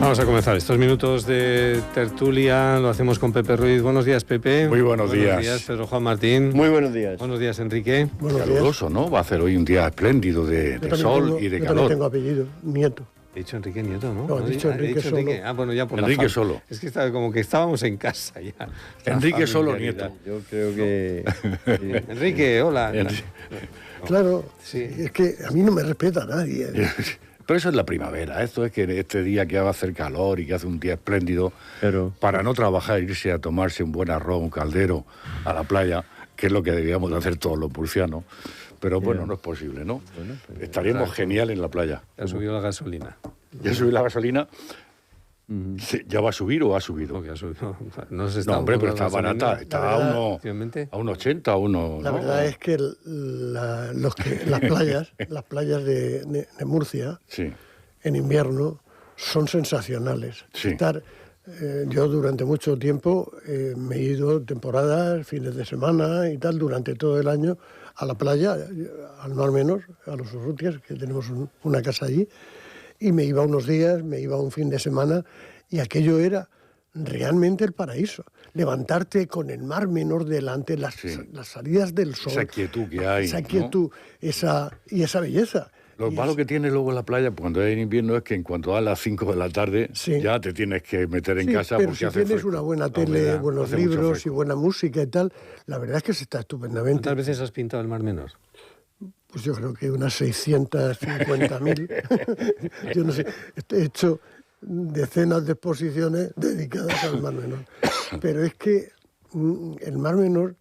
Vamos a comenzar estos minutos de tertulia, lo hacemos con Pepe Ruiz. Buenos días, Pepe. Muy buenos días. Buenos días, Pedro Juan Martín. Muy buenos días. Buenos días, Enrique. Buenos días. Caluroso, ¿no? Va a ser hoy un día espléndido de sol y de yo calor. también tengo apellido, Nieto. He dicho Enrique Nieto, ¿no? No, he dicho Enrique solo. Ah, bueno, ya por Enrique la solo. Es que estaba como que estábamos en casa ya. Enrique solo Familiaridad. Nieto. Yo creo que... Enrique, hola. Claro, Sí. es que a mí no me respeta nadie. Pero eso es la primavera. Esto es que este día que va a hacer calor y que hace un día espléndido, Pero para no trabajar, irse a tomarse un buen arroz, un caldero a la playa, que es lo que debíamos de hacer todos los murcianos. Pero bueno, no es posible, ¿no? Estaríamos genial en la playa. Ha subido la gasolina. ¿Ya subió la gasolina? Sí, ¿ya va a subir o ha subido? Porque ha subido. No se está No, hombre, pero la está gasolina. barata. Está La verdad, Efectivamente. a 1,80, a 1... la ¿no? verdad es que las playas de Murcia, Sí. en invierno, son sensacionales. Sí. Yo durante mucho tiempo me he ido temporadas, fines de semana y tal, durante todo el año a la playa, al Mar Menor, a los Urrutias, que tenemos una casa allí, y me iba unos días, me iba un fin de semana, y aquello era realmente el paraíso. Levantarte con el Mar Menor delante, las salidas del sol. Esa quietud que hay, Esa ¿no? quietud, esa belleza. Lo malo que tiene luego la playa cuando es en invierno es que en cuanto a las 5 de la tarde Sí. ya te tienes que meter en Sí, casa pero porque si hace tienes fresco. una buena La tele, humedad, buenos hace mucho libros y fresco. buena música y tal, la verdad es que se está estupendamente. ¿Cuántas veces has pintado el Mar Menor? Pues yo creo que unas 650.000. Yo no sé, he hecho decenas de exposiciones dedicadas al Mar Menor. Pero es que el Mar Menor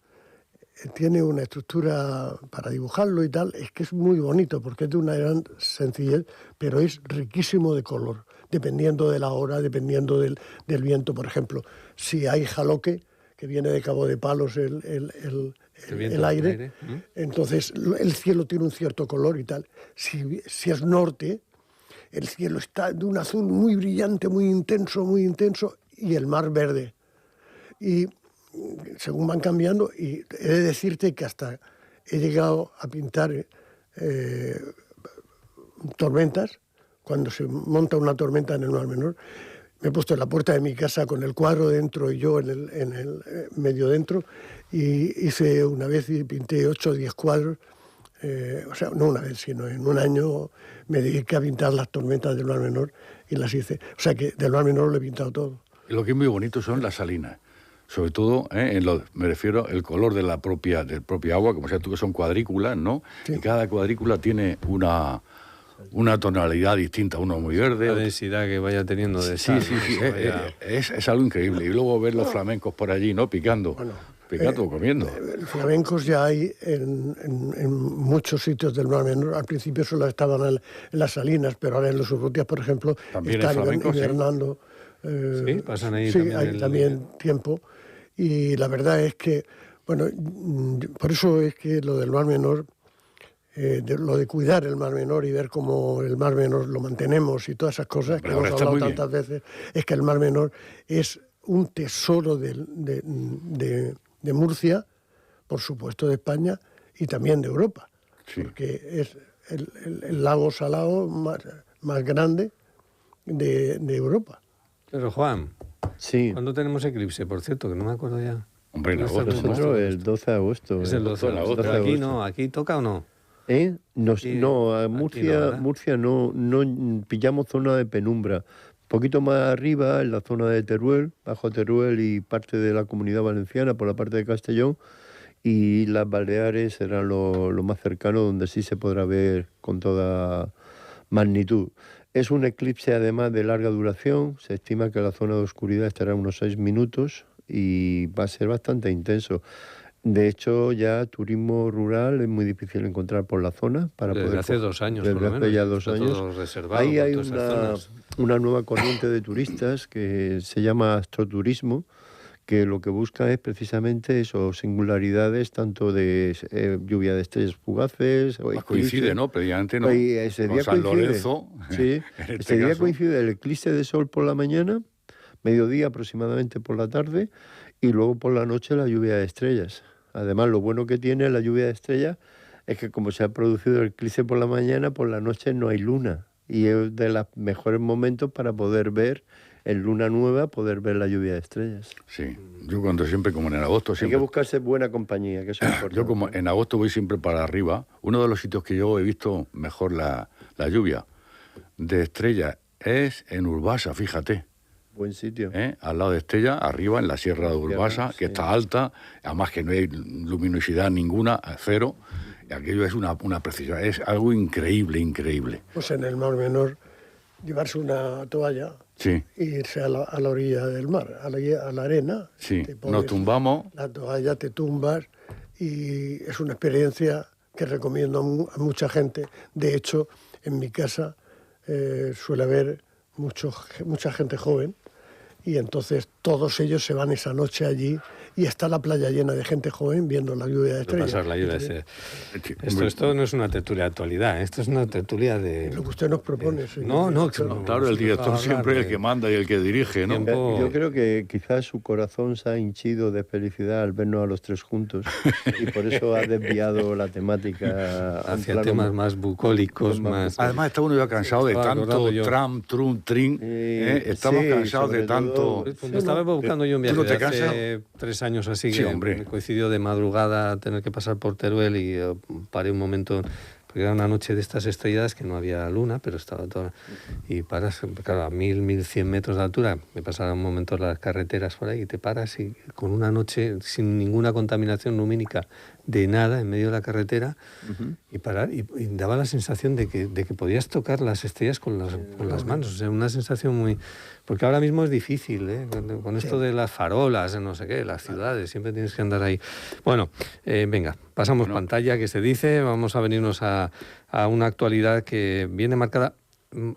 tiene una estructura para dibujarlo y tal, es que es muy bonito porque es de una gran sencillez, pero es riquísimo de color, dependiendo de la hora, dependiendo del viento. Por ejemplo, si hay jaloque, que viene de Cabo de Palos el aire, entonces el cielo tiene un cierto color y tal. Si es norte, el cielo está de un azul muy brillante, muy intenso, y el mar verde. Y según van cambiando, y he de decirte que hasta he llegado a pintar tormentas, cuando se monta una tormenta en el Mar Menor. Me he puesto en la puerta de mi casa con el cuadro dentro y yo en el medio dentro, y hice una vez y pinté 8 o 10 cuadros, o sea, no una vez, sino en un año me dediqué a pintar las tormentas del Mar Menor y las hice. O sea que del Mar Menor lo he pintado todo. Y lo que es muy bonito son las salinas. Sobre todo, me refiero al color de del propia agua, como sea tú, que son cuadrículas, ¿no? Sí. Y cada cuadrícula tiene una tonalidad distinta, uno muy verde. La otro- densidad que vaya teniendo de Sí, sal. sí, sí, que vaya- es algo increíble. Y luego ver los flamencos por allí, ¿no? Picando, Bueno, o comiendo. Flamencos ya hay en muchos sitios del Mar Menor. Al principio solo estaban en las Salinas, pero ahora en los Urrutias, por ejemplo, También hay están flamencos, ¿sí? hibernando. Sí, pasan ahí sí, también hay también tiempo. Y la verdad es que, bueno, por eso es que lo del Mar Menor, lo de cuidar el Mar Menor y ver cómo el Mar Menor lo mantenemos y todas esas cosas que Pero ahora hemos está hablado muy tantas veces, es que el Mar Menor es un tesoro de Murcia, por supuesto de España y también de Europa, Sí. porque es el lago salado más grande de Europa. Pero Juan, Sí, ¿cuándo tenemos eclipse? Por cierto, que no me acuerdo ya. Hombre, en No está agosto, muy ¿no? nosotros el 12 de agosto. Es el 12 de agosto. agosto. Pero aquí 12 de no, aquí toca o no. No, Sí, no, a aquí no, Murcia, ¿verdad? Murcia no pillamos zona de penumbra. Un poquito más arriba, en la zona de Teruel, bajo Teruel y parte de la Comunidad Valenciana por la parte de Castellón, y las Baleares serán lo más cercano donde sí se podrá ver con toda magnitud. Es un eclipse además de larga duración, se estima que la zona de oscuridad estará unos 6 minutos y va a ser bastante intenso. De hecho, ya turismo rural es muy difícil encontrar por la zona. Desde hace 2 años, desde por lo hace menos. ya 2 Está años. todo reservado Ahí por hay todas esas zonas. una nueva corriente de turistas que se llama astroturismo, que lo que busca es precisamente eso, singularidades tanto de lluvia de estrellas fugaces. O Pues coincide, ¿no? Previamente, ¿no? Y ese Con día San coincide. Lorenzo. Sí, en este ese día caso. coincide el eclipse de sol por la mañana, mediodía aproximadamente por la tarde, y luego por la noche la lluvia de estrellas. Además, lo bueno que tiene la lluvia de estrellas es que como se ha producido el eclipse por la mañana, por la noche no hay luna. y es de los mejores momentos para poder ver en luna nueva, poder ver la lluvia de estrellas. Sí, yo cuando siempre, como en agosto, Hay que siempre... buscarse buena compañía, que eso es importante. Yo como en agosto voy siempre para arriba, uno de los sitios que yo he visto mejor la lluvia de Estella es en Urbasa, fíjate. Buen sitio. Al lado de Estella, arriba en la Sierra de Urbasa, que está alta, además que no hay luminosidad ninguna, cero, y aquello es una precisión, es algo increíble, increíble. Pues en el Mar Menor, llevarse una toalla Sí, e irse a la orilla del mar, a la arena. sí, te pones nos tumbamos, la toalla, te tumbas y es una experiencia que recomiendo a mucha gente. De hecho, en mi casa suele haber mucha gente joven y entonces todos ellos se van esa noche allí y está la playa llena de gente joven viendo la lluvia de estrellas. Pasar la lluvia de estrellas. Esto no es una tertulia de actualidad, esto es una tertulia de... Lo que usted nos propone. Sí. claro, el director siempre es el que manda y el que dirige, ¿no? Yo creo que quizás su corazón se ha hinchido de felicidad al vernos a los tres juntos y por eso ha desviado la temática hacia temas más bucólicos, más... Además está uno ya cansado de tanto tram, trum, trin, estamos cansados de tanto... Me estaba buscando yo un viaje ¿Tú no te de hace cansas? 3 años así, Sí, que hombre. me coincidió de madrugada tener que pasar por Teruel y paré un momento, porque era una noche de estas estrelladas que no había luna, pero estaba toda... Y paras, claro, a 1.100 metros de altura, me pasaron un momento las carreteras por ahí y te paras y con una noche sin ninguna contaminación lumínica de nada en medio de la carretera y parar y daba la sensación de que podías tocar las estrellas con las manos, o sea, una sensación muy... Porque ahora mismo es difícil, con esto de las farolas, no sé qué, las ciudades, siempre tienes que andar ahí. Bueno, venga, pasamos pantalla, que se dice, vamos a venirnos a una actualidad que viene marcada.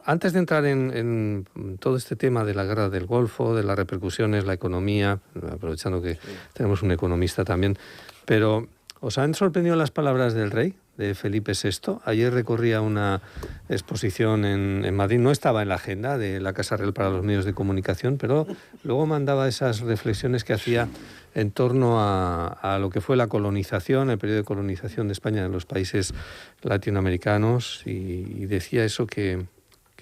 Antes de entrar en todo este tema de la guerra del Golfo, de las repercusiones, la economía, aprovechando que tenemos un economista también, pero ¿os han sorprendido las palabras del rey, de Felipe VI? Ayer recorría una exposición en Madrid, no estaba en la agenda de la Casa Real para los medios de comunicación, pero luego mandaba esas reflexiones que hacía en torno a lo que fue la colonización, el periodo de colonización de España en los países latinoamericanos, y decía eso que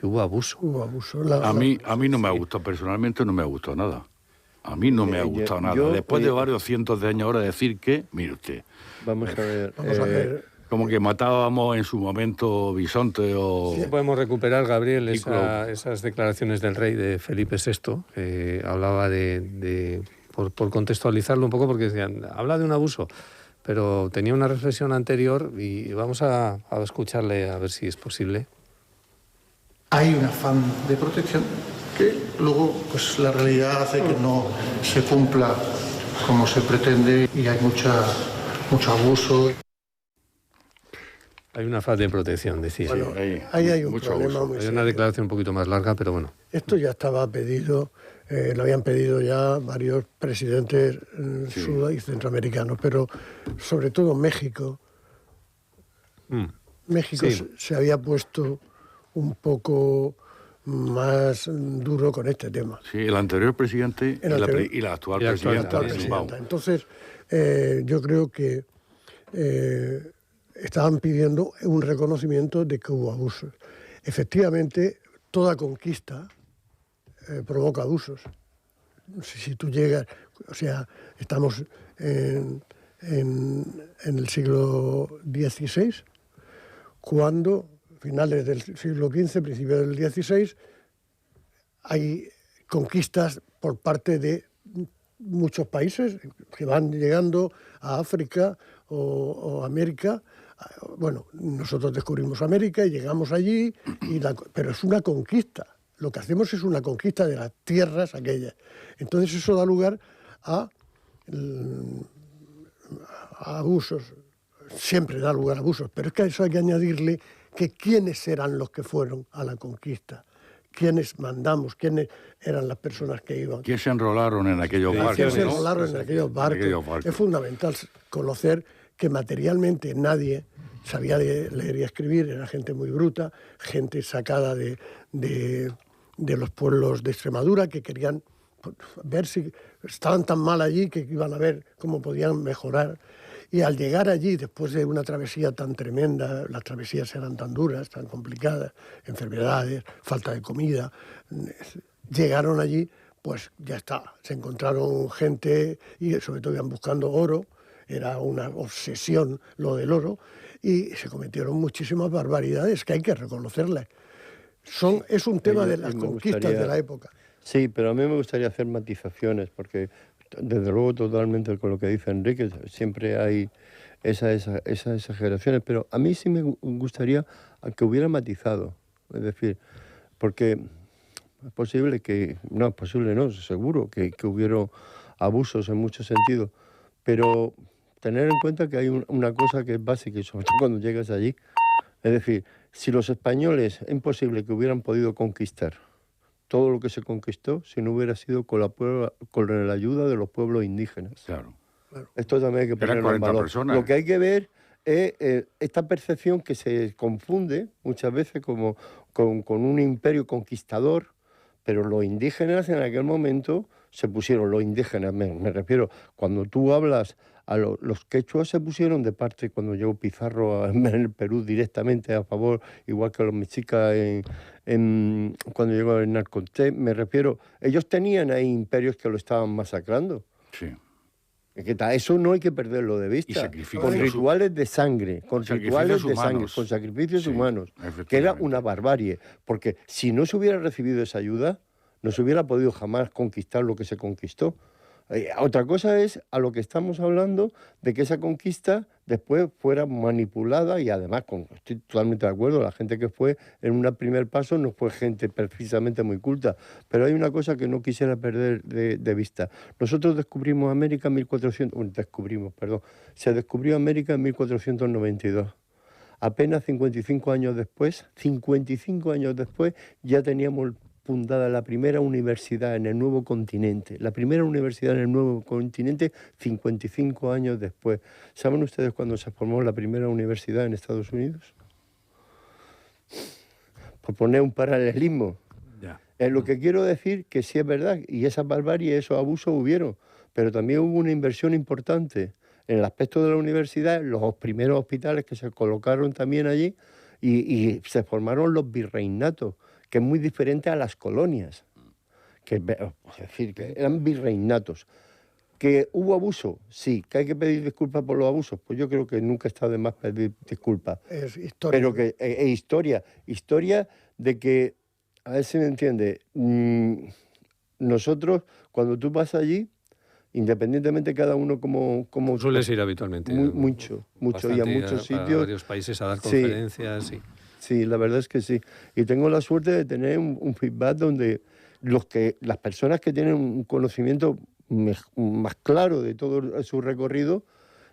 hubo abuso. Hubo abuso. A mí no me ha gustado, personalmente no me ha gustado nada. A mí no me ha gustado nada. Después de varios cientos de años ahora decir que, mire usted... Vamos a ver. Vamos a ver. Como que matábamos en su momento bisonte o... Sí, podemos Gabriel, esas declaraciones del rey de Felipe VI, que hablaba por contextualizarlo un poco, porque decían, habla de un abuso, pero tenía una reflexión anterior y vamos a escucharle a ver si es posible. Hay un afán de protección que luego pues la realidad hace que no se cumpla como se pretende y hay mucho abuso. Hay una fase de protección, decía. Bueno, ahí hay un problema muy Hay serio. una declaración un poquito más larga, pero bueno. Esto ya estaba pedido, lo habían pedido ya varios presidentes sud- y centroamericanos, pero sobre todo México. México Sí. se había puesto un poco más duro con este tema. Sí, el anterior presidente El anterior. y la actual Y la actual presidenta. Actual también, presidenta. Entonces, yo creo que estaban pidiendo un reconocimiento de que hubo abusos. Efectivamente, toda conquista provoca abusos. Si tú llegas, o sea, estamos en el siglo XVI, cuando, finales del siglo XV, principios del XVI, hay conquistas por parte de muchos países que van llegando a África o América. Bueno, nosotros descubrimos América y llegamos allí, pero es una conquista. Lo que hacemos es una conquista de las tierras aquellas. Entonces eso da lugar a abusos. Siempre da lugar a abusos, pero es que a eso hay que añadirle que quiénes eran los que fueron a la conquista, quiénes mandamos, quiénes eran las personas que iban. ¿Quién se enrolaron en aquellos barcos? ¿Quién se ¿no? enrolaron en aquellos barcos? Es fundamental conocer que materialmente nadie sabía leer y escribir, era gente muy bruta, gente sacada de los pueblos de Extremadura que querían ver si estaban tan mal allí que iban a ver cómo podían mejorar. Y al llegar allí, después de una travesía tan tremenda, las travesías eran tan duras, tan complicadas, enfermedades, falta de comida, llegaron allí, pues ya está, se encontraron gente y sobre todo iban buscando oro, era una obsesión lo del oro, y se cometieron muchísimas barbaridades que hay que reconocerlas. Es un tema de las conquistas de la época. Sí, pero a mí me gustaría hacer matizaciones, porque desde luego totalmente con lo que dice Enrique, siempre hay esas exageraciones, pero a mí sí me gustaría que hubiera matizado, es decir, porque es posible que, no, es posible no, seguro que hubieron abusos en muchos sentidos, pero tener en cuenta que hay una cosa que es básica, y sobre todo cuando llegas allí, es decir, si los españoles es imposible que hubieran podido conquistar todo lo que se conquistó si no hubiera sido con la ayuda de los pueblos indígenas. Claro. Esto también hay que ponerlo en valor. Personas. Lo que hay que ver es esta percepción que se confunde muchas veces como con un imperio conquistador, pero los indígenas en aquel momento se pusieron, los indígenas, me refiero, cuando tú hablas a los quechuas se pusieron de parte cuando llegó Pizarro en el Perú directamente a favor, igual que los mexicas cuando llegó Hernán Cortés, me refiero, ellos tenían ahí imperios que lo estaban masacrando. Sí. Eso no hay que perderlo de vista. Con rituales de sangre, con sacrificios humanos, que era una barbarie, porque si no se hubiera recibido esa ayuda, no se hubiera podido jamás conquistar lo que se conquistó. Otra cosa es a lo que estamos hablando de que esa conquista después fuera manipulada y además, estoy totalmente de acuerdo, la gente que fue en un primer paso no fue gente precisamente muy culta, pero hay una cosa que no quisiera perder de vista. Nosotros descubrimos América en se descubrió América en 1492. Apenas 55 años después, ya teníamos fundada la primera universidad en el nuevo continente. La primera universidad en el nuevo continente 55 años después. ¿Saben ustedes cuándo se formó la primera universidad en Estados Unidos? Por poner un paralelismo. Ya. Lo que quiero decir que sí es verdad, y esas barbaries, esos abusos hubieron, pero también hubo una inversión importante en el aspecto de la universidad, los primeros hospitales que se colocaron también allí, y se formaron los virreinatos, que es muy diferente a las colonias, es decir, que eran virreinatos. ¿Que hubo abuso? Sí. ¿Que hay que pedir disculpas por los abusos? Pues yo creo que nunca está de más pedir disculpas. Es historia. Pero que es historia de que, a ver si me entiende, nosotros, cuando tú vas allí, independientemente cada uno como sueles ir habitualmente. Mucho, y a muchos sitios. A varios países a dar conferencias, sí. Sí, la verdad es que sí. Y tengo la suerte de tener un feedback donde las personas que tienen un conocimiento más claro de todo su recorrido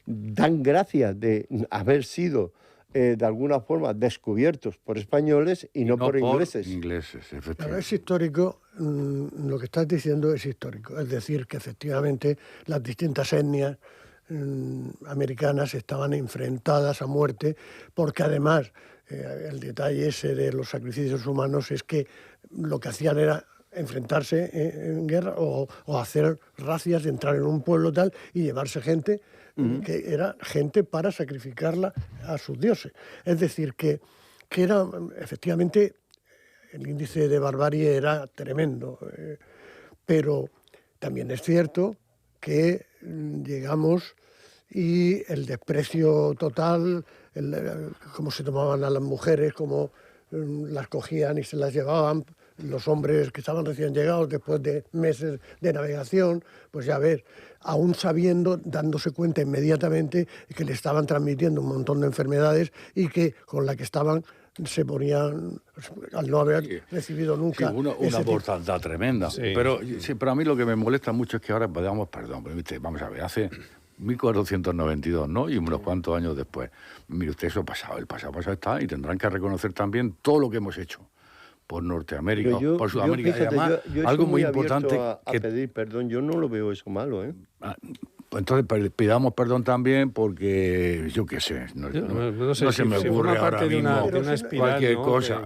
dan gracias de haber sido de alguna forma descubiertos por españoles y no por ingleses. Efectivamente. Pero es histórico, lo que estás diciendo es histórico. Es decir, que efectivamente las distintas etnias americanas estaban enfrentadas a muerte, porque además el detalle ese de los sacrificios humanos es que lo que hacían era enfrentarse en guerra o hacer racias, entrar en un pueblo tal y llevarse gente que era gente para sacrificarla a sus dioses. Es decir, que era efectivamente el índice de barbarie era tremendo, pero también es cierto que llegamos y el desprecio total, cómo se tomaban a las mujeres, cómo las cogían y se las llevaban, los hombres que estaban recién llegados después de meses de navegación, pues ya ver, aún sabiendo, dándose cuenta inmediatamente que le estaban transmitiendo un montón de enfermedades y que con la que estaban se ponían, al no haber recibido nunca... Sí, una mortandad tremenda. Sí. Pero a mí lo que me molesta mucho es que ahora vamos a ver, hace 1492, ¿no? Y unos cuantos años después. Mire usted, el pasado está, y tendrán que reconocer también todo lo que hemos hecho por Norteamérica, por Sudamérica. Fíjate, y además, yo algo estoy muy importante a pedir perdón, yo no lo veo eso malo, ¿eh? Pues entonces pidamos perdón también porque, yo qué sé, no sé se me si ocurre forma parte ahora de mismo una espiral, cualquier ¿no? cosa.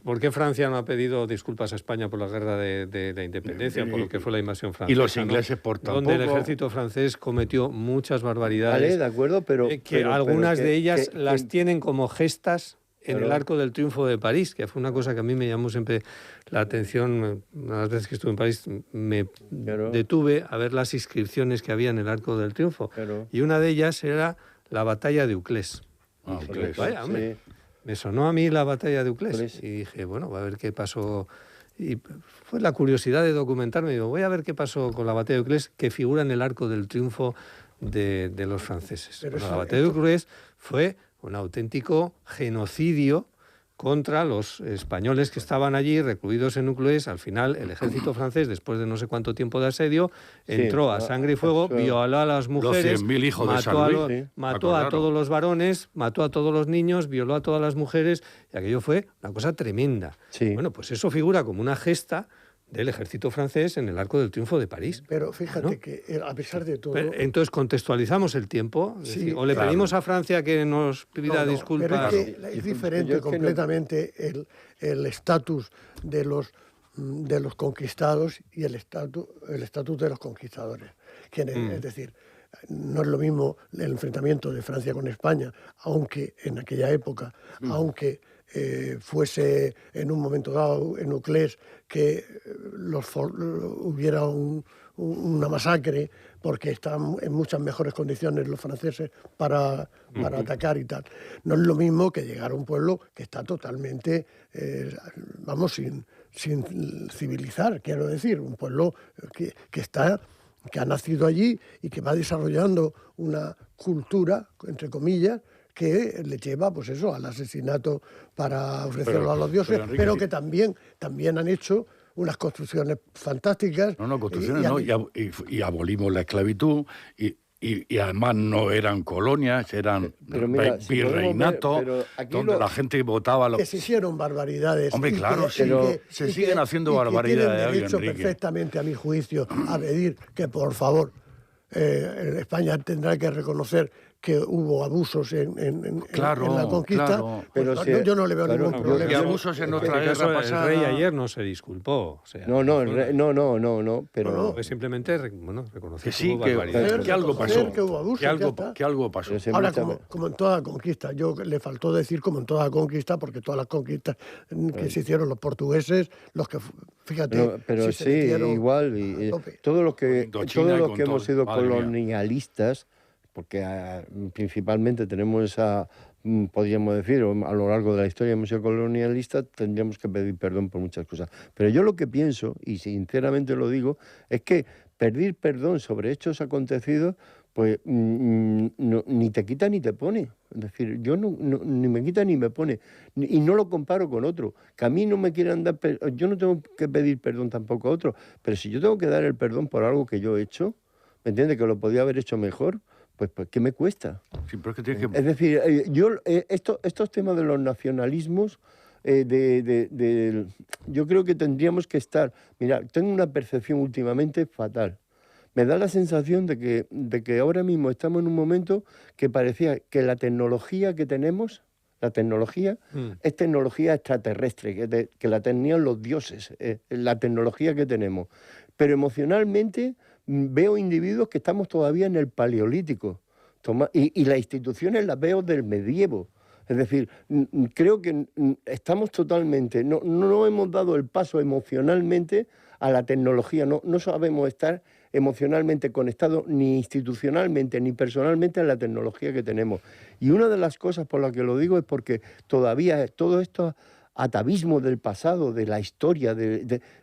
¿Por qué Francia no ha pedido disculpas a España por la guerra de la independencia, por lo que fue la invasión francesa? Y los ingleses por tampoco. Donde el ejército francés cometió muchas barbaridades. Vale, de acuerdo, pero... algunas de ellas las tienen como gestas en Claro. el Arco del Triunfo de París, que fue una cosa que a mí me llamó siempre la atención. Una de las veces que estuve en París me detuve a ver las inscripciones que había en el Arco del Triunfo. Claro. Y una de ellas era la batalla de Uclés. Uclés. Vaya, hombre, me sonó a mí la batalla de Uclés. Y dije, bueno, a ver qué pasó. Y fue la curiosidad de documentarme. Digo, voy a ver qué pasó con la batalla de Uclés, que figura en el Arco del Triunfo de los franceses. Bueno, la batalla de Uclés fue un auténtico genocidio contra los españoles que estaban allí recluidos en Uclés. Al final, el ejército francés, después de no sé cuánto tiempo de asedio, entró a sangre y fuego, violó a las mujeres, los 100.000 hijos de San Luis, mató a todos los varones, mató a todos los niños, violó a todas las mujeres, y aquello fue una cosa tremenda. Sí. Bueno, pues eso figura como una gesta del ejército francés en el Arco del Triunfo de París. Pero fíjate, ¿no?, que a pesar de todo... Entonces contextualizamos el tiempo, sí, o le pedimos a Francia que nos pida disculpas. Pero es diferente completamente el estatus de los conquistados y el estatus de los conquistadores. Es decir, no es lo mismo el enfrentamiento de Francia con España, aunque en aquella época, aunque fuese en un momento dado en Uclés que hubiera una masacre porque están en muchas mejores condiciones los franceses para atacar y tal. No es lo mismo que llegar a un pueblo que está totalmente, sin civilizar, quiero decir, un pueblo que ha nacido allí y que va desarrollando una cultura, entre comillas, que le lleva, pues eso, al asesinato para ofrecerlo a los dioses, Enrique, pero que también han hecho unas construcciones fantásticas. Y abolimos la esclavitud, y además no eran colonias, eran virreinatos, donde la gente votaba... Que se hicieron barbaridades. Hombre, claro, se siguen haciendo barbaridades. Tienen derecho perfectamente, a mi juicio, a pedir que, por favor, España tendrá que reconocer que hubo abusos en la conquista, pero pues, yo no le veo ningún problema. Y abusos en nuestra guerra pasada. El rey ayer no se disculpó. O sea, no, pero... Pues simplemente reconoció que sí, que algo pasó. Que hubo abusos, que algo pasó. Ahora, como en toda conquista, le faltó decir como en toda conquista, porque todas las conquistas que se hicieron los portugueses, los que, fíjate... Pero sí, igual, y todos los que hemos sido colonialistas, porque principalmente tenemos esa, podríamos decir, a lo largo de la historia hemos sido colonialistas, tendríamos que pedir perdón por muchas cosas. Pero yo lo que pienso, y sinceramente lo digo, es que pedir perdón sobre hechos acontecidos, pues ni te quita ni te pone. Es decir, yo ni me quita ni me pone. Y no lo comparo con otro. Que a mí no me quieran dar perdón, yo no tengo que pedir perdón tampoco a otro. Pero si yo tengo que dar el perdón por algo que yo he hecho, ¿me entiendes? Que lo podía haber hecho mejor, pues ¿qué me cuesta? Sí, pero es que tienes que... Es decir, estos temas de los nacionalismos, yo creo que tendríamos que estar... Mira, tengo una percepción últimamente fatal. Me da la sensación de que ahora mismo estamos en un momento que parecía que la tecnología que tenemos, es tecnología extraterrestre, que la tenían los dioses, la tecnología que tenemos. Pero emocionalmente veo individuos que estamos todavía en el paleolítico, y las instituciones las veo del medievo. Es decir, creo que estamos totalmente, no hemos dado el paso emocionalmente a la tecnología, no sabemos estar emocionalmente conectados ni institucionalmente ni personalmente a la tecnología que tenemos. Y una de las cosas por las que lo digo es porque todavía todo esto atavismo del pasado, de la historia,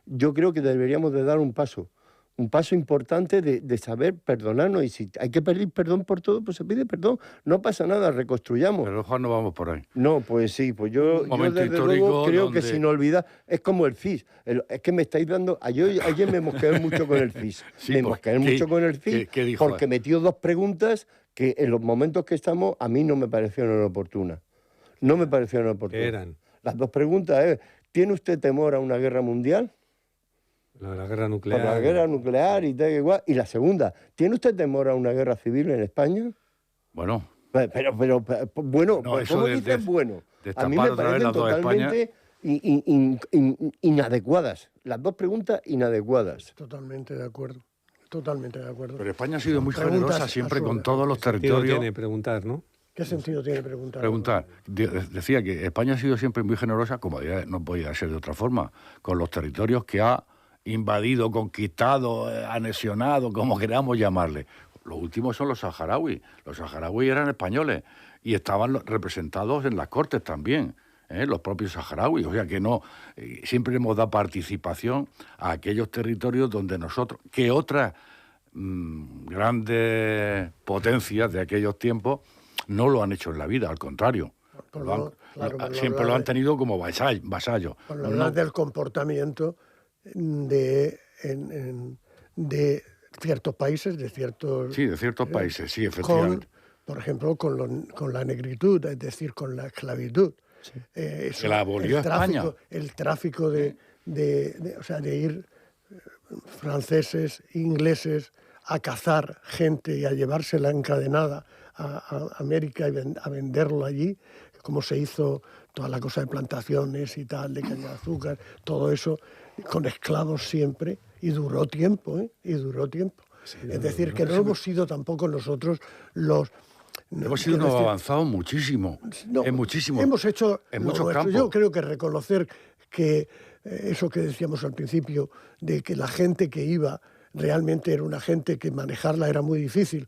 yo creo que deberíamos de dar un paso importante de saber perdonarnos, y si hay que pedir perdón por todo, pues se pide perdón, no pasa nada, reconstruyamos. Pero Juan, no vamos por ahí. No, pues sí, pues yo desde luego creo que sin olvidar, es como el CIS, es que me estáis dando, ayer me mosqueé mucho con el CIS, porque metió dos preguntas que en los momentos que estamos a mí no me parecieron oportunas. ¿Qué eran? Las dos preguntas es, ¿tiene usted temor a una guerra mundial? Lo de la guerra nuclear. Por la guerra nuclear y tal, igual. Y la segunda, ¿tiene usted temor a una guerra civil en España? Bueno, Pero bueno, No, pues, eso ¿cómo de- dices de- bueno? de A mí tapar me otra vez parecen las dos totalmente inadecuadas. Las dos preguntas inadecuadas. Totalmente de acuerdo. Totalmente de acuerdo. pero España ha sido muy Preguntas generosa siempre con absurdas. todos los ¿Qué sentido territorios. tiene preguntar, no? ¿Qué sentido tiene preguntar? Preguntar. Decía que España ha sido siempre muy generosa, como no podía ser de otra forma, con los territorios que ha invadido, conquistado, anexionado, como queramos llamarle. Los últimos son los saharauis. Los saharauis eran españoles y estaban representados en las Cortes también, los propios saharauis. O sea que no, siempre hemos dado participación a aquellos territorios donde nosotros, que otras grandes potencias de aquellos tiempos no lo han hecho en la vida, al contrario. Siempre lo han tenido como vasallos. Por lo menos del comportamiento de ciertos países, de ciertos... Sí, de ciertos países, sí, efectivamente. Por ejemplo, con la negritud, es decir, con la esclavitud. Eso, Que la abolió España. El tráfico de ir franceses, ingleses, a cazar gente y a llevársela encadenada a América y a venderlo allí, como se hizo toda la cosa de plantaciones y tal, de caña de azúcar, todo eso, con esclavos siempre, y duró tiempo, ¿eh? Y duró tiempo. Sí, es decir, que no hemos sido tampoco nosotros los... Hemos sido unos avanzados muchísimo, en muchísimo. Hemos hecho en muchos campos. Yo creo que reconocer que eso que decíamos al principio, de que la gente que iba realmente era una gente que manejarla era muy difícil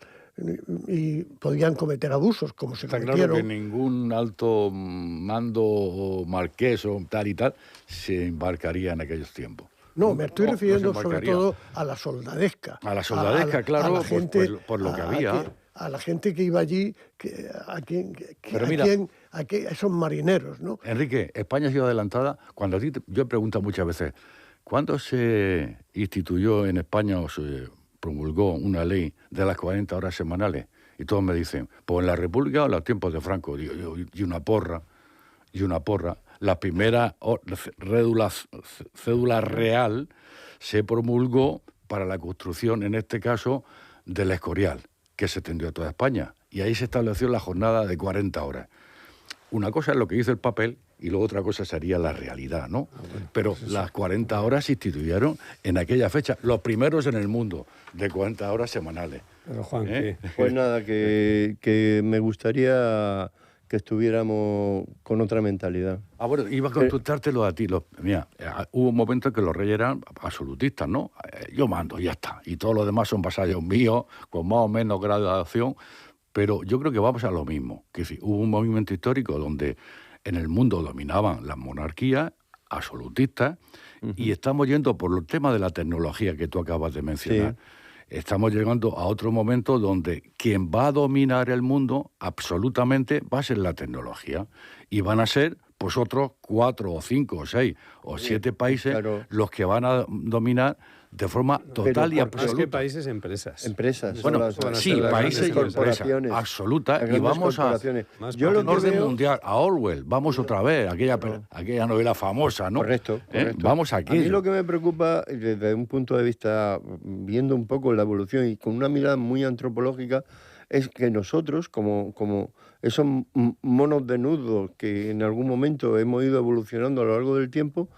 y podían cometer abusos, como se Está cometieron. claro que ningún alto mando o marqués o tal y tal se embarcaría en aquellos tiempos. No, me estoy refiriendo se sobre todo a la soldadesca. A la soldadesca, claro, a la gente, por lo que había. A la gente que iba allí, a esos marineros, ¿no? Enrique, España ha sido adelantada. Cuando yo he preguntado muchas veces, ¿cuándo se instituyó en España o se promulgó una ley de las 40 horas semanales? Y todos me dicen, pues en la República o en los tiempos de Franco. Y una porra. La primera cédula real se promulgó para la construcción, en este caso, del Escorial, que se extendió a toda España. Y ahí se estableció la jornada de 40 horas. Una cosa es lo que dice el papel y luego otra cosa sería la realidad, ¿no? Pero las 40 horas se instituyeron en aquella fecha, los primeros en el mundo de 40 horas semanales. Pero Juan, ¿qué? Pues nada, que me gustaría que estuviéramos con otra mentalidad. Bueno, iba a consultártelo a ti. Mira, hubo un momento en que los reyes eran absolutistas, ¿no? Yo mando, ya está. Y todos los demás son vasallos míos, con más o menos graduación. Pero yo creo que vamos a lo mismo. Que sí, hubo un movimiento histórico donde en el mundo dominaban las monarquías absolutistas y estamos yendo por el tema de la tecnología que tú acabas de mencionar. Sí. Estamos llegando a otro momento donde quien va a dominar el mundo absolutamente va a ser la tecnología y van a ser pues otros 4 o 5 o 6 o 7 países los que van a dominar de forma total y absoluta. ¿Más que países? Empresas. Bueno, sí, países y corporaciones absolutas. Y vamos a un orden mundial, a Orwell, vamos otra vez, aquella novela famosa, ¿no? Correcto. Vamos aquí. A mí lo que me preocupa, desde un punto de vista, viendo un poco la evolución y con una mirada muy antropológica, es que nosotros, como esos monos desnudos que en algún momento hemos ido evolucionando a lo largo del tiempo,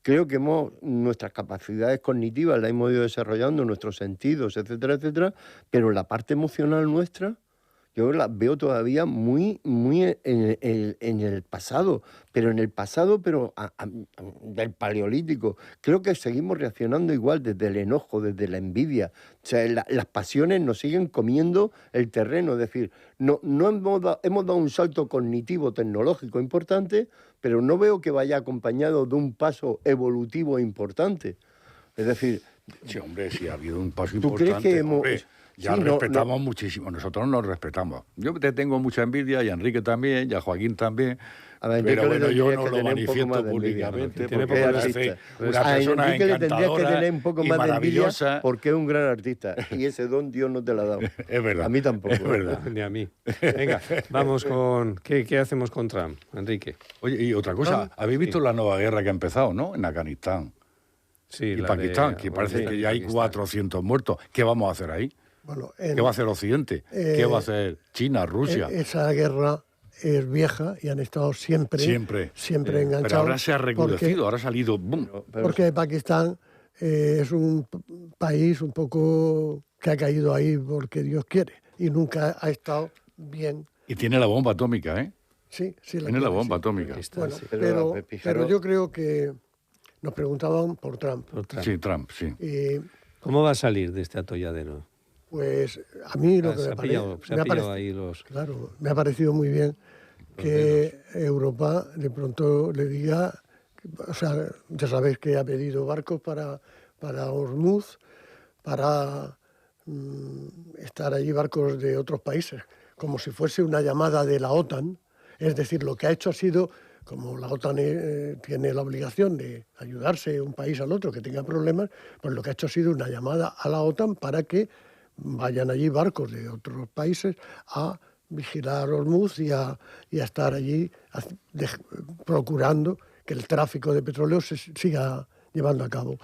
creo que nuestras capacidades cognitivas las hemos ido desarrollando, nuestros sentidos, etcétera, etcétera, pero la parte emocional nuestra, yo la veo todavía muy en el pasado, pero del Paleolítico. Creo que seguimos reaccionando igual, desde el enojo, desde la envidia. O sea, las pasiones nos siguen comiendo el terreno. Es decir, no hemos dado un salto cognitivo, tecnológico importante, pero no veo que vaya acompañado de un paso evolutivo importante. Es decir... Sí, hombre, sí ha habido un paso ¿tú importante. ¿Crees que hemos...? Ya respetamos muchísimo, nosotros nos respetamos. Yo te tengo mucha envidia, y a Enrique también, y a Joaquín también, pero bueno, yo no lo manifiesto públicamente, porque es una persona Enrique le tendrías que tener un poco más de envidia porque es un gran artista, y ese don Dios no te lo ha dado. Es verdad. A mí tampoco. Es verdad. Ni a mí. Venga, vamos con... ¿Qué hacemos con Trump, Enrique? Oye, y otra cosa, habéis visto la nueva guerra que ha empezado, ¿no? En Afganistán. Sí, y la Pakistán, de que parece Afganistán que y ya hay Pakistán. 400 muertos. ¿Qué vamos a hacer ahí? Bueno, ¿Qué va a hacer Occidente? ¿Qué va a hacer China, Rusia? Esa guerra es vieja y han estado siempre Siempre. enganchados. Pero ahora se ha porque- recrudecido, ahora ha salido ¡bum! Porque Pakistán es un país un poco que ha caído ahí porque Dios quiere y nunca ha estado bien. Y tiene la bomba atómica, ¿eh? Sí, Tiene la bomba atómica. Bueno, Sí. pero yo creo que nos preguntaban por Trump. Por Trump. Sí, Trump, sí. Y ¿Cómo va a salir de este atolladero? pues a mí lo que Se me ha pillado, parece... se ha pillado ahí los... Claro, me ha parecido muy bien que Europa de pronto le diga, o sea, ya sabéis que ha pedido barcos para Hormuz, para estar allí barcos de otros países, como si fuese una llamada de la OTAN. Es decir, lo que ha hecho ha sido, como la OTAN tiene la obligación de ayudarse un país al otro que tenga problemas, pues lo que ha hecho ha sido una llamada a la OTAN para que vayan allí barcos de otros países a vigilar Hormuz y a estar allí procurando que el tráfico de petróleo se siga llevando a cabo.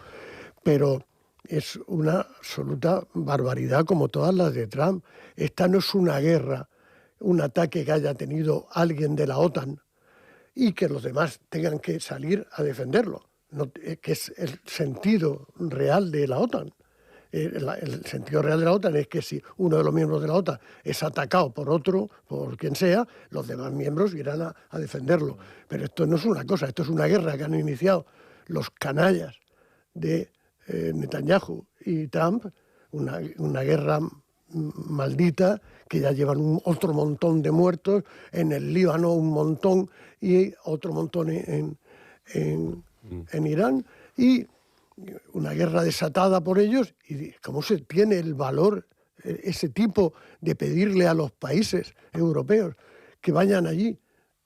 Pero es una absoluta barbaridad como todas las de Trump. Esta no es una guerra, un ataque que haya tenido alguien de la OTAN y que los demás tengan que salir a defenderlo, que es el sentido real de la OTAN. El sentido real de la OTAN es que si uno de los miembros de la OTAN es atacado por otro, por quien sea, los demás miembros irán a defenderlo. Pero esto no es una cosa, esto es una guerra que han iniciado los canallas de Netanyahu y Trump, una guerra maldita que ya llevan otro montón de muertos, en el Líbano un montón y otro montón en Irán, y una guerra desatada por ellos. Y cómo se tiene el valor, ese tipo, de pedirle a los países europeos que vayan allí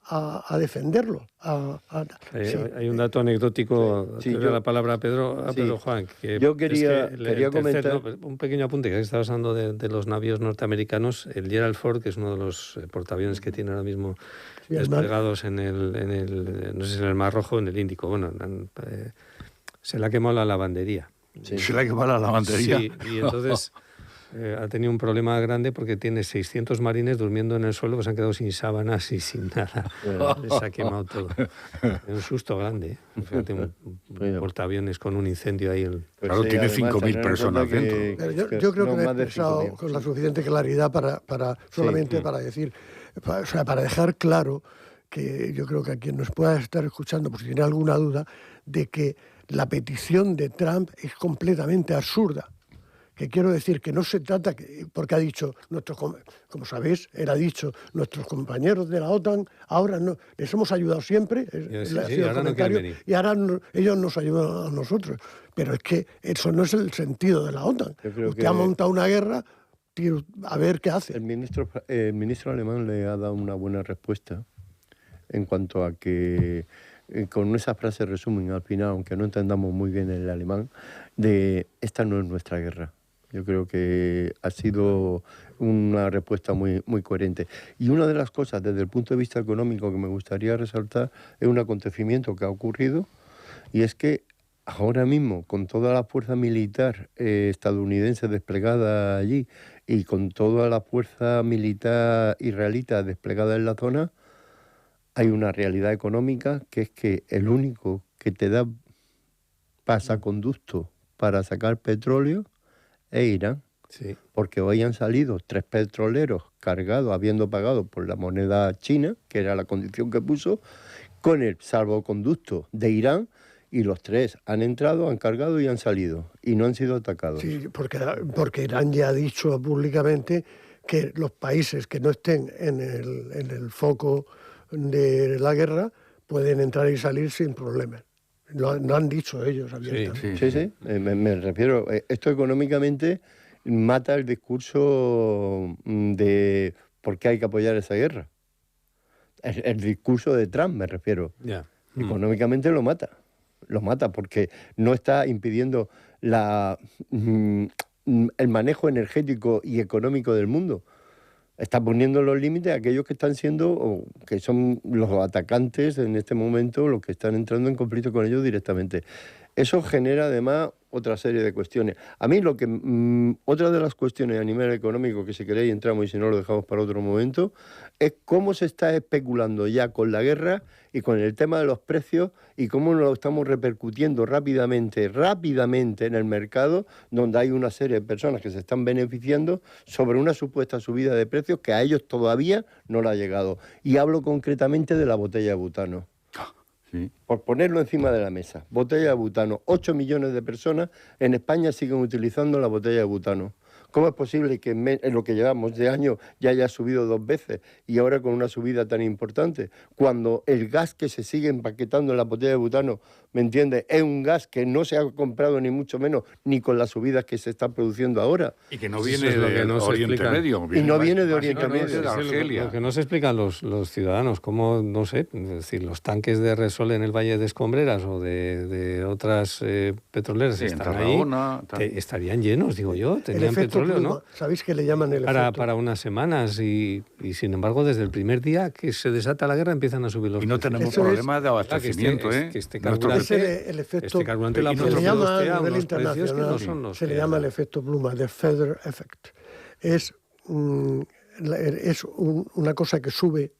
a defenderlo. Hay un dato anecdótico, Sí, te doy la palabra a Pedro Juan. Que yo quería comentar... un pequeño apunte, que estabas hablando de los navíos norteamericanos. El Gerald Ford, que es uno de los portaaviones que tiene ahora mismo desplegados en el, no sé si en el Mar Rojo o en el Índico. Bueno, se le ha quemado la lavandería. Sí. Se le ha quemado la lavandería. Sí, y entonces ha tenido un problema grande porque tiene 600 marines durmiendo en el suelo que se han quedado sin sábanas y sin nada. Les ha quemado todo. Un susto grande. Fíjate, un portaaviones con un incendio ahí. Claro, tiene 5.000 personas dentro. Pero yo creo que me he expresado con la suficiente claridad para solamente para decir, o sea, para dejar claro que yo creo que a quien nos pueda estar escuchando, por si tiene alguna duda, de que la petición de Trump es completamente absurda. Que quiero decir que no se trata, porque ha dicho, como sabéis, él ha dicho, nuestros compañeros de la OTAN, ahora no, les hemos ayudado siempre, ahora no quieren venir. y ahora ellos nos ayudan a nosotros. Pero es que eso no es el sentido de la OTAN. Usted ha montado una guerra, a ver qué hace. El ministro alemán le ha dado una buena respuesta en cuanto a que, con esa frase resumen al final, aunque no entendamos muy bien el alemán, de esta no es nuestra guerra. Yo creo que ha sido una respuesta muy, muy coherente. Y una de las cosas, desde el punto de vista económico, que me gustaría resaltar, es un acontecimiento que ha ocurrido, y es que ahora mismo, con toda la fuerza militar estadounidense desplegada allí y con toda la fuerza militar israelita desplegada en la zona, hay una realidad económica que es que el único que te da pasaconducto para sacar petróleo es Irán. Sí. Porque hoy han salido 3 petroleros cargados, habiendo pagado por la moneda china, que era la condición que puso, con el salvoconducto de Irán, y los 3 han entrado, han cargado y han salido, y no han sido atacados. Sí, porque Irán ya ha dicho públicamente que los países que no estén en el foco de la guerra pueden entrar y salir sin problemas. Lo han dicho ellos abiertamente. Sí. Me refiero, esto económicamente mata el discurso de por qué hay que apoyar esa guerra. El discurso de Trump, me refiero. Ya. Económicamente lo mata porque no está impidiendo el manejo energético y económico del mundo. Está poniendo los límites a aquellos que están siendo, o que son los atacantes en este momento, los que están entrando en conflicto con ellos directamente. Eso genera además otra serie de cuestiones. A mí otra de las cuestiones a nivel económico que si queréis entramos y si no lo dejamos para otro momento, es cómo se está especulando ya con la guerra y con el tema de los precios y cómo nos lo estamos repercutiendo rápidamente en el mercado, donde hay una serie de personas que se están beneficiando sobre una supuesta subida de precios que a ellos todavía no le ha llegado. Y hablo concretamente de la botella de butano. Sí. Por ponerlo encima de la mesa, botella de butano. 8 millones de personas en España siguen utilizando la botella de butano. ¿Cómo es posible que en lo que llevamos de año ya haya subido 2 veces y ahora con una subida tan importante? Cuando el gas que se sigue empaquetando en la botella de butano, ¿me entiendes?, es un gas que no se ha comprado ni mucho menos ni con las subidas que se están produciendo ahora. Y que no viene de Oriente Medio. Y no viene de Oriente Medio. De Argelia. Lo que no se explican los ciudadanos, cómo, no sé, es decir, los tanques de Repsol en el Valle de Escombreras o de otras petroleras Sí, están Tarragona, ahí, estarían llenos, digo yo, El tenían efecto petróleo, pluma, ¿no? ¿sabéis que le llaman el efecto? Para unas semanas y sin embargo desde el primer día que se desata la guerra empiezan a subir los Y no precios. tenemos Eso es- problemas de abastecimiento, que este Nuestro- carburante- Ese es el efecto, este carburante lo ha se le producido llama usted a a nivel unos precios que internacional, no son los se le que llama eran. el efecto pluma, the feather effect. Es una cosa que sube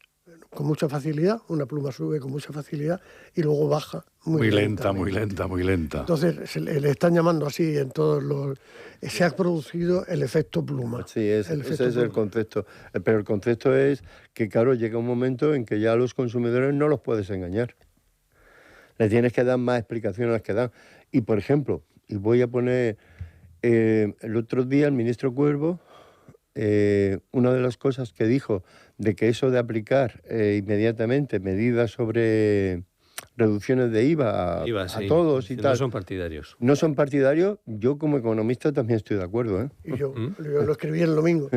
con mucha facilidad, una pluma sube con mucha facilidad y luego baja muy lenta, lentamente. muy lenta, muy lenta. Entonces le están llamando así en todos los... Se ha producido el efecto pluma. Sí, ese efecto es el pluma. concepto. Pero el concepto es que, claro, llega un momento en que ya a los consumidores no los puedes engañar. Le tienes que dar más explicaciones a las que dan. Y, por ejemplo, y voy a poner... el otro día el ministro Cuervo, una de las cosas que dijo de que eso de aplicar inmediatamente medidas sobre reducciones de IVA a Sí, todos y no tal, son partidarios. no son partidarios, yo como economista también estoy de acuerdo, ¿eh? Y yo lo escribí el domingo.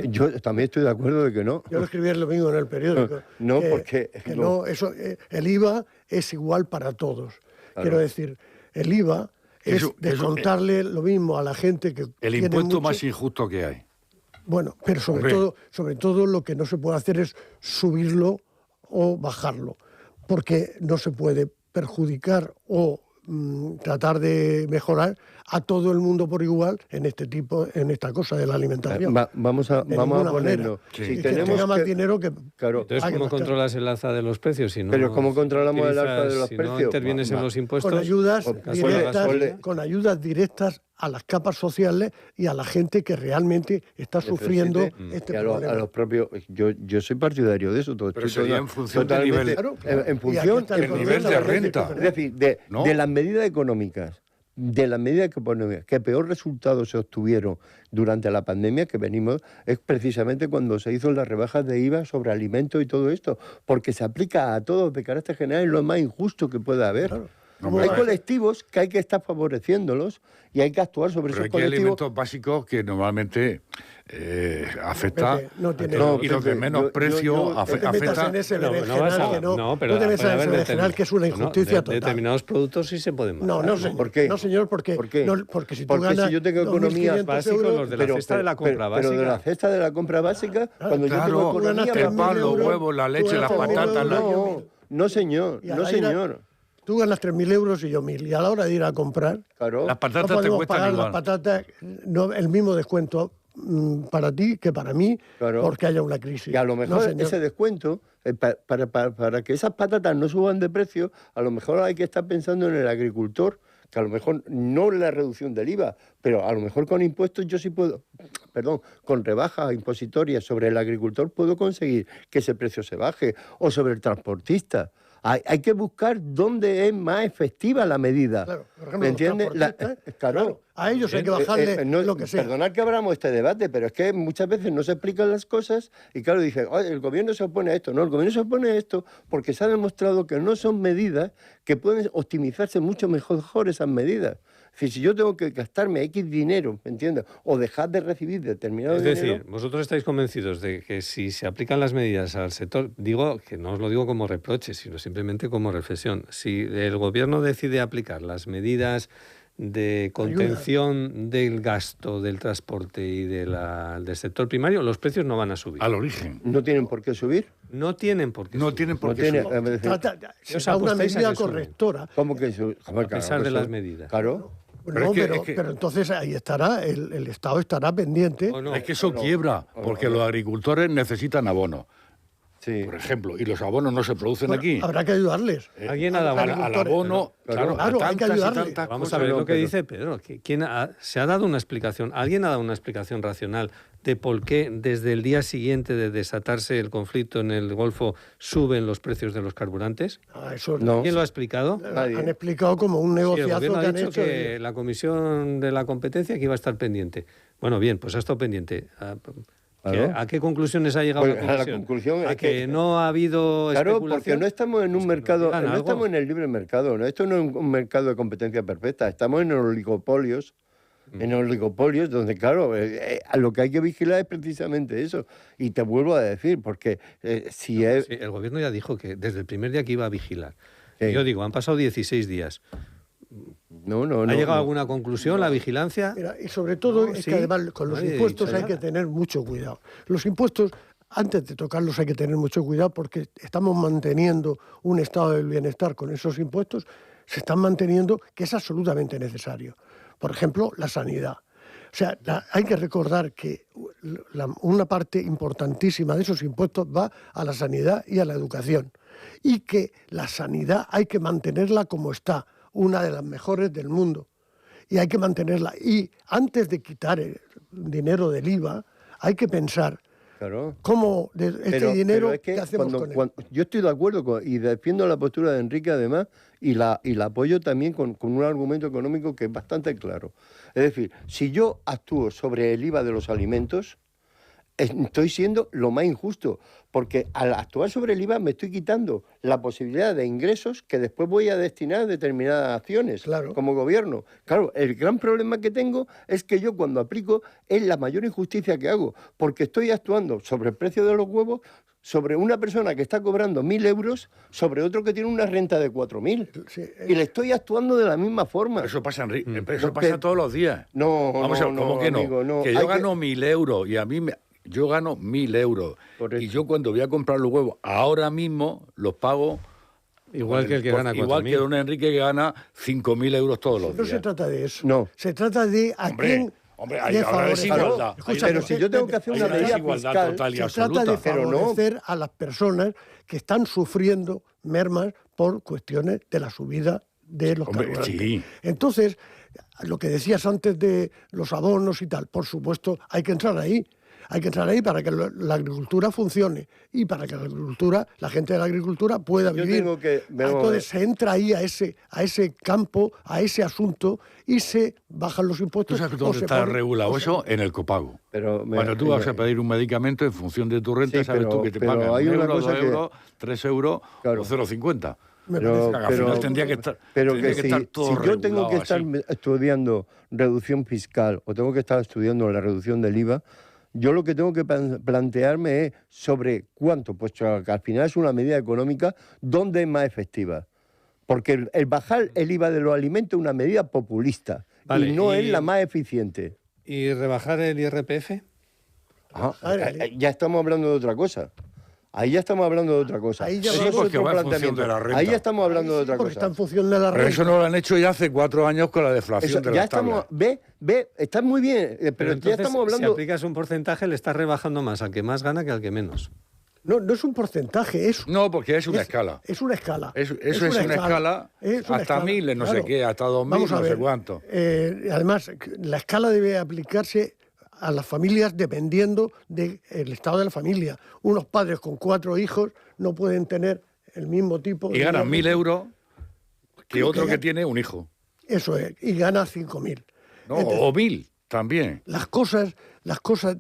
Yo también estoy de acuerdo de que no. Yo lo escribí el domingo en el periódico. No, que- porque que no. no, eso, el IVA es igual para todos. Claro. Quiero decir, el IVA es Eso- descontarle lo mismo a la gente que El tiene impuesto mucho. más injusto que hay. Bueno, pero Hombre. sobre todo lo que no se puede hacer es subirlo o bajarlo, porque no se puede perjudicar o tratar de mejorar a todo el mundo por igual en esta cosa de la alimentación. Vamos a De ninguna ponerlo. manera. Sí. Y que tenga más dinero que... Claro, Entonces, hay que ¿cómo gastar. controlas el alza de los precios? Si no Pero ¿cómo controlamos el alza de utilizas- los si precios? no intervienes en los impuestos... con ayudas casi directas, pagas- con ayudas directas a las capas sociales y a la gente que realmente está sufriendo este y a problema. los propios. Yo soy partidario de eso. Pero sería en función del totalmente- nivel- Claro, claro. En Y función aquí está el del problema, nivel de la gente renta. que- Es decir, ¿No? de las medidas económicas, que peor resultados se obtuvieron durante la pandemia que venimos, es precisamente cuando se hizo las rebajas de IVA sobre alimentos y todo esto, porque se aplica a todos de carácter general, es lo más injusto que pueda haber. Claro. Hombre, Hay vale. colectivos que hay que estar favoreciéndolos y hay que actuar sobre Pero esos hay colectivos. alimentos básicos que normalmente afecta. Pepe, no tiene- y los de Pepe, menos yo- precio yo- No te metas afecta. en ese No, berenjenal vas a- que no. no, pero No te metas puede en ese haber berenjenal que es una injusticia total. Determinados productos sí se pueden No, matar. no, señor. ¿Por qué? No, señor, porque, ¿Por qué? no, porque si tú Porque ganas si yo tengo economía 2.500 básicos, euros, los de la cesta de la compra pero de básica. la cesta de la compra básica, cuando yo tengo Claro, economía... ganas el 3.000 pan, los euros, huevos, la tú leche, ganas las 3.000 patatas, euros, la- yo No, 1.000. no señor, Y a no la ira- señor. Tú ganas 3.000 euros y yo 1.000. Y a la hora de ir a comprar, Claro. Las no patatas te podemos cuestan pagar igual. las patatas, no, el mismo descuento para ti que para mí, Claro. porque haya una crisis. Y a lo No, mejor señor. ese descuento, para que esas patatas no suban de precio, a lo mejor hay que estar pensando en el agricultor, que a lo mejor no la reducción del IVA, pero a lo mejor con impuestos yo sí puedo, con rebajas impositorias sobre el agricultor puedo conseguir que ese precio se baje, o sobre el transportista. Hay que buscar dónde es más efectiva la medida. Claro, por ejemplo, ¿Me los entiendes? transportistas, claro, a ellos hay que bajarle lo que sea. Perdonad que abramos este debate, pero es que muchas veces no se explican las cosas y claro, dicen, "Oye, el gobierno se opone a esto". No, el gobierno se opone a esto porque se ha demostrado que no son medidas que pueden optimizarse mucho mejor esas medidas. Es decir, si yo tengo que gastarme X dinero, ¿me entiendes? O dejar de recibir determinado Es dinero... decir, vosotros estáis convencidos de que si se aplican las medidas al sector, digo que no os lo digo como reproche, sino simplemente como reflexión, si el gobierno decide aplicar las medidas de contención del gasto del transporte y del sector primario, los precios no van a subir. Al origen. ¿No tienen por qué subir? No tienen por qué No subir. tienen por No qué tiene- subir. Será una apostáis a medida que suben. correctora. ¿Cómo que eso? A pesar de las medidas. Claro. Pero No, es que- pero, es que- pero entonces ahí estará, el Estado estará pendiente. ¿O no? Es que eso quiebra, porque los agricultores necesitan abono, Sí. por ejemplo, y los abonos no se producen Bueno, aquí. habrá que ayudarles. Alguien ha dado Al, una- al abono, claro, Claro, a hay que tantas y ayudarle. tantas Vamos cosas. a ver lo que pero- dice Pedro. Se ha dado una explicación, alguien ha dado una explicación racional de por qué desde el día siguiente de desatarse el conflicto en el Golfo suben los precios de los carburantes. Eso No. ¿Quién lo ha explicado? Nadie. han explicado como un Sí, el negociazo gobierno que ha han dicho hecho. que la Comisión de la Competencia que iba a estar pendiente. Bueno, bien, pues ha estado pendiente. Claro. ¿A qué conclusiones ha llegado Pues, la a la Comisión? conclusión ¿A es que que- no ha habido Claro, especulación? porque no estamos en un Pues que nos mercado, digan no algo. estamos en el libre mercado, ¿no? Esto no es un mercado de competencia perfecta, estamos en oligopolios, donde, claro, a lo que hay que vigilar es precisamente eso. Y te vuelvo a decir, porque si es... Sí, el gobierno ya dijo que desde el primer día que iba a vigilar. Sí. Y yo digo, han pasado 16 días. No, ¿Ha llegado a alguna conclusión la vigilancia? Mira, y sobre todo No, es sí, que además con los nadie ha impuestos dicho hay que nada. tener mucho cuidado. Los impuestos, antes de tocarlos hay que tener mucho cuidado porque estamos manteniendo un estado del bienestar con esos impuestos, se están manteniendo que es absolutamente necesario. Por ejemplo, la sanidad. O sea, hay que recordar que una parte importantísima de esos impuestos va a la sanidad y a la educación. Y que la sanidad hay que mantenerla como está, una de las mejores del mundo. Y hay que mantenerla. Y antes de quitar el dinero del IVA, hay que pensar Claro. cómo este dinero, es que ¿qué hacemos con él? yo estoy de acuerdo y defiendo la postura de Enrique además y la apoyo también con un argumento económico que es bastante claro. Es decir, si yo actúo sobre el IVA de los alimentos, estoy siendo lo más injusto, porque al actuar sobre el IVA me estoy quitando la posibilidad de ingresos que después voy a destinar a determinadas acciones Claro. como gobierno. Claro, el gran problema que tengo es que yo cuando aplico es la mayor injusticia que hago, porque estoy actuando sobre el precio de los huevos, sobre una persona que está cobrando 1.000 euros, sobre otro que tiene una renta de 4.000. Sí, Y le estoy actuando de la misma forma. Pero eso pasa, Enrique, pero No, eso pasa que- todos los días. No, Vamos a ver, no, ¿cómo no, que no? amigo, no. Que Hay yo que- gano 1.000 euros y a mí yo gano 1.000 euros. Correcto. Y yo cuando voy a comprar los huevos, ahora mismo los pago Igual que el que gana 4.000. Igual que don Enrique que gana 5.000 euros todos los No días. se trata de eso. No. Se trata de a Hombre, quién hombre, le hay ahora favorece. desigualdad. Escucha, Pero si yo tengo que hacer Hay una una medida desigualdad fiscal, total y se absoluta. trata de Pero no. favorecer a las personas que están sufriendo mermas por cuestiones de la subida de los Hombre, carburantes. sí. Entonces, lo que decías antes de los abonos y tal, por supuesto, hay que entrar ahí. Hay que entrar ahí para que la agricultura funcione y para que la gente de la agricultura pueda Yo vivir. tengo que- Entonces se entra ahí a ese campo, a ese asunto y se bajan los ¿Tú impuestos. sabes o dónde se está ponen- regulado o se- eso? En el copago. Pero Cuando tú vas a pedir un medicamento, en función de tu renta, Sí, sabes tú pero- que te pero pagan hay 1 una euro, cosa 2 que- euros, 3 euros Claro. o 0,50. Me Pero- parece- Al final tendría que estar, Pero tendría que que estar todo si yo tengo que regulado estar así. estudiando reducción fiscal o tengo que estar estudiando la reducción del IVA, yo lo que tengo que plantearme es sobre cuánto, pues que al final es una medida económica, dónde es más efectiva. Porque el bajar el IVA de los alimentos es una medida populista Vale, y no y- es la más eficiente. ¿Y rebajar el IRPF? Ajá, Vale. ya estamos hablando de otra cosa. Ahí ya estamos hablando de otra cosa. Ahí ya Ese va- es porque otro va en función planteamiento. de la renta. Ahí ya estamos hablando de otra porque está cosa. en función de la Pero renta. eso no lo han hecho ya hace 4 años con la deflación Eso, de ya las tablas. estamos, está muy bien, pero ya entonces, estamos si hablando. aplicas un porcentaje, le estás rebajando más al que más gana que al que menos. No es un porcentaje, es No, porque es una escala. Es una escala. Eso es una escala hasta 1000, no sé qué, hasta 2000, Vamos a no sé ver, cuánto. Además, la escala debe aplicarse a las familias dependiendo del estado de la familia. Unos padres con 4 hijos no pueden tener el mismo tipo Y ganan 1.000 euros que Que otro gana- que tiene un hijo. Eso es, y gana 5.000. ¿No? Entonces, O 1.000 también. las cosas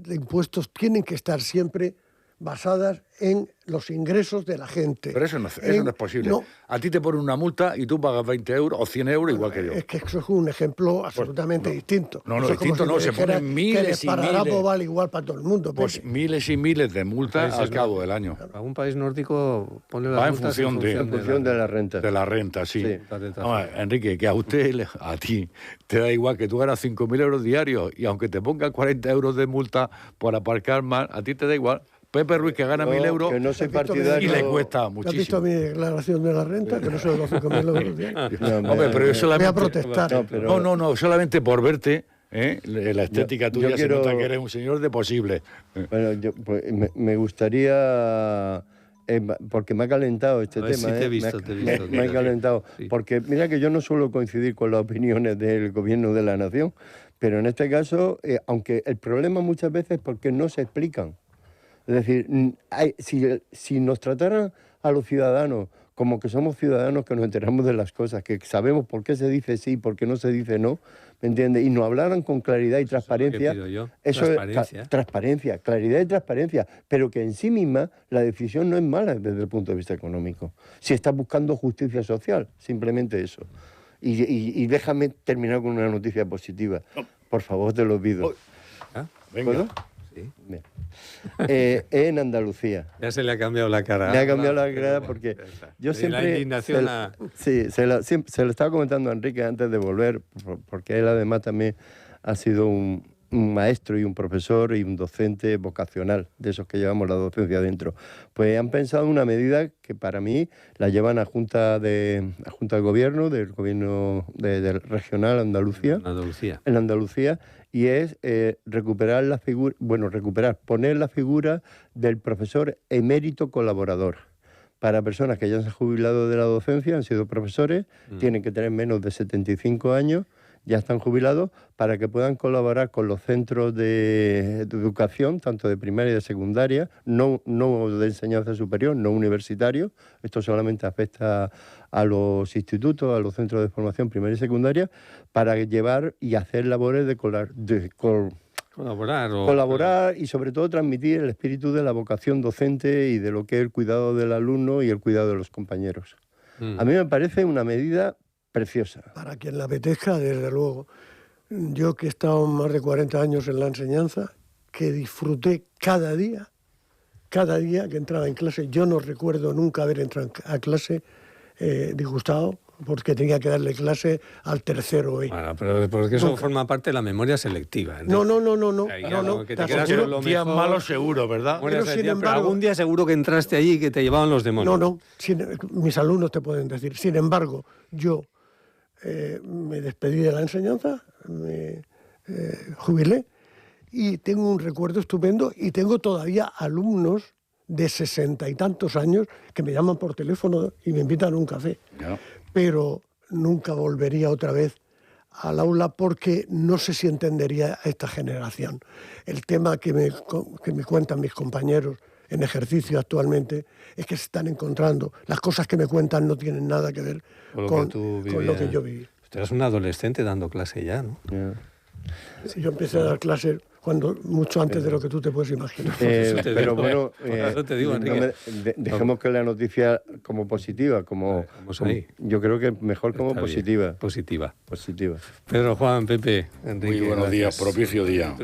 de impuestos tienen que estar siempre basadas en los ingresos de la gente. Pero eso no es posible. No. A ti te ponen una multa y tú pagas 20 euros o 100 euros igual que yo. Es que eso es un ejemplo absolutamente distinto. No, Eso es como distinto si no, te se dijera ponen miles que el y esparadrapo miles. vale igual para todo el mundo. Pues Pepe. miles y miles de multas al cabo del año. Algún país nórdico pone las Va en multas función de la renta. De la renta, sí. Sí. Vamos, Enrique, que a ti te da igual que tú ganas 5.000 euros diarios y aunque te pongan 40 euros de multa por aparcar mal, a ti te da igual. Pepe Ruiz, que gana 1.000 euros que no soy ¿Has visto partidario. y le cuesta ¿Has visto muchísimo. mi declaración de la renta? Que no son los 5.000 euros diarios. Hombre, pero yo Voy solamente... a protestar. No, solamente por verte, la estética tuya se quiero- nota que eres un señor de posible. Bueno, pues, me gustaría, porque me ha calentado este A ver, tema. sí te he me visto, ha- te he visto, me ha sí. calentado. Sí. Porque mira que yo no suelo coincidir con las opiniones del gobierno de la nación, pero en este caso, aunque el problema muchas veces es porque no se explican. Es decir, si nos trataran a los ciudadanos como que somos ciudadanos que nos enteramos de las cosas, que sabemos por qué se dice sí y por qué no se dice no, ¿me entiendes? Y nos hablaran con claridad y transparencia. pido yo. Eso Transparencia. es transparencia, claridad y transparencia, pero que en sí misma la decisión no es mala desde el punto de vista económico. Si estás buscando justicia social, simplemente eso. Y déjame terminar con una noticia positiva. Por favor, te lo pido. ¿Ah? Venga. Sí. Bien. En Andalucía. Ya se le ha cambiado la cara. Me ha cambiado la Pero cara bueno, porque ya está. yo De siempre... la indignación a... Sí, se lo estaba comentando a Enrique antes de volver, porque él además también ha sido un maestro y un profesor y un docente vocacional, de esos que llevamos la docencia dentro. Pues han pensado en una medida que para mí la llevan a Junta de Gobierno, del Gobierno del Regional Andalucía, en Andalucía, y es recuperar la figura, poner la figura del profesor emérito colaborador. Para personas que ya se han jubilado de la docencia, han sido profesores, tienen que tener menos de 75 años, ya están jubilados, para que puedan colaborar con los centros de educación, tanto de primaria y de secundaria, no de enseñanza superior, no universitarios. Esto solamente afecta a los institutos, a los centros de formación primaria y secundaria, para llevar y hacer labores de colaborar y sobre todo transmitir el espíritu de la vocación docente y de lo que es el cuidado del alumno y el cuidado de los compañeros. A mí me parece una medida preciosa. Para quien la apetezca, desde luego. Yo que he estado más de 40 años en la enseñanza, que disfruté cada día que entraba en clase. Yo no recuerdo nunca haber entrado a clase disgustado, porque tenía que darle clase al tercero. Bueno, pero porque eso forma parte de la memoria selectiva. No. Que te te quedas aseguro- con lo Días mejor. malos seguro, ¿verdad? Memorias Pero, sin selectivas, embargo- algún día seguro que entraste allí y que te llevaban los demonios. Mis alumnos te pueden decir. Sin embargo, yo me despedí de la enseñanza, me jubilé y tengo un recuerdo estupendo y tengo todavía alumnos de 60 y tantos años que me llaman por teléfono y me invitan a un café. Ya. Pero nunca volvería otra vez al aula porque no sé si entendería a esta generación. El tema que me cuentan mis compañeros en ejercicio actualmente es que se están encontrando. Las cosas que me cuentan no tienen nada que ver con lo que yo viví. Tú eras un adolescente dando clase ya, ¿no? Sí, yo empecé a dar clases mucho antes de lo que tú te puedes imaginar. Pero bueno, por eso te digo, Enrique. dejemos que la noticia como positiva, Vamos ahí. yo creo que mejor como Está bien. positiva. Positiva. Positiva. Pedro, Juan, Pepe, Enrique. Muy buenos días, gracias. propicio día.